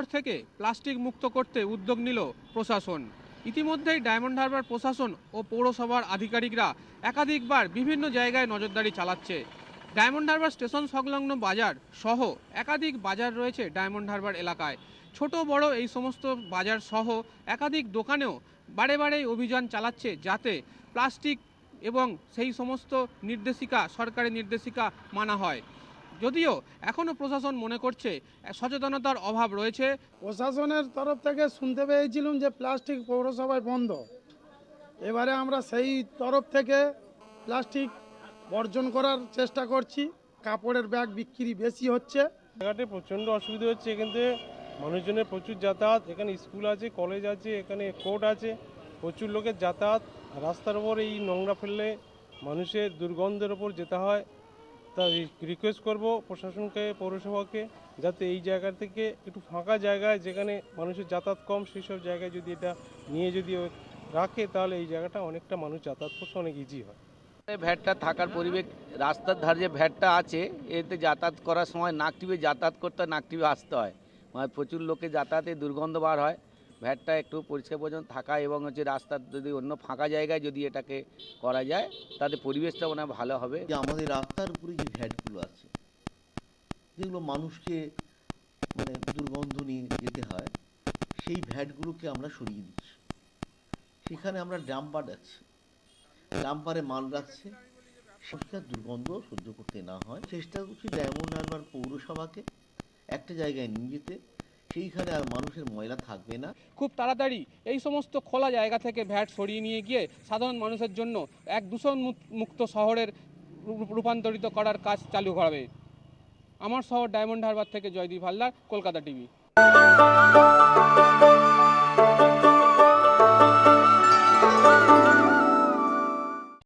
শহর থেকে প্লাস্টিক মুক্ত করতে উদ্যোগ নিল প্রশাসন। ইতিমধ্যেই ডায়মন্ড হারবার প্রশাসন ও পৌরসভার আধিকারিকরা একাধিকবার বিভিন্ন জায়গায় নজরদারি চালাচ্ছে। ডায়মন্ড হারবার স্টেশন সংলগ্ন বাজার সহ একাধিক বাজার রয়েছে ডায়মন্ড হারবার এলাকায়। ছোট বড় এই সমস্ত বাজার সহ একাধিক দোকানেও বারে বারেই অভিযান চালাচ্ছে, যাতে প্লাস্টিক এবং সেই সমস্ত নির্দেশিকা, সরকারি নির্দেশিকা মানা হয়। যদিও এখনও প্রশাসন মনে করছে সচেতনতার অভাব রয়েছে। প্রশাসনের তরফ থেকে শুনতে পেয়েছিলাম যে প্লাস্টিক পৌরসভায় বন্ধ। এবারে আমরা সেই তরফ থেকে প্লাস্টিক বর্জন করার চেষ্টা করছি। কাপড়ের ব্যাগ বিক্রি বেশি হচ্ছে। জায়গাতে প্রচণ্ড অসুবিধা হচ্ছে। এখান থেকে মানুষজনের প্রচুর যাতায়াত, এখানে স্কুল আছে, কলেজ আছে, এখানে কোর্ট আছে, প্রচুর লোকের যাতায়াত। রাস্তার ওপর এই নোংরা ফেললে মানুষের দুর্গন্ধের ওপর যেতে হয়। তা রিকোয়েস্ট করব প্রশাসনকে, পৌরসভাকে, যাতে এই জায়গা থেকে একটু ফাঁকা জায়গায় যেখানে মানুষের যাতায়াত কম সেই সব জায়গায় যদি এটা নিয়ে যদি রাখে, তাহলে এই জায়গাটা অনেকটা মানুষ যাতায়াত করতে অনেক ইজি হয়। ভ্যাটটা থাকার পরিবেশ, রাস্তার ধারে যে ভ্যাটটা আছে এতে যাতায়াত করার সময় নাক টিপে যাতায়াত করতে হয়, নাক টিপে আসতে হয়। মানে প্রচুর লোকে যাতায়াতে দুর্গন্ধ বার হয়। ভ্যাটটা একটু পরিষ্কার পরিচ্ছন্ন থাকা এবং রাস্তার যদি অন্য ফাঁকা জায়গায় যদি এটাকে করা যায় তাতে পরিবেশটা মনে হয় ভালো হবে। যে আমাদের রাস্তার উপরে যে ভ্যাটগুলো আছে, যেগুলো মানুষকে দুর্গন্ধ নিয়ে যেতে হয়, সেই ভ্যাটগুলোকে আমরা সরিয়ে দিচ্ছি। সেখানে আমরা ডাম্পার রাখছি, ডাম্পারে মাল রাখছে, সেটা দুর্গন্ধ সহ্য করতে না হয়। চেষ্টা করছি ডায়মন্ড হারবার পৌরসভাকে একটা জায়গায় নিয়ে যেতে, সেইখানে আর মানুষের ময়লা থাকবে না। খুব তাড়াতাড়ি এই সমস্ত খোলা জায়গা থেকে ভ্যাট সরিয়ে নিয়ে গিয়ে সাধারণ মানুষের জন্য এক দূষণ মুক্ত শহরের রূপান্তরিত করার কাজ চালু হবে। আমার শহর ডায়মন্ড হারবার থেকে জয়দীপ হালদার, কলকাতা টিভি।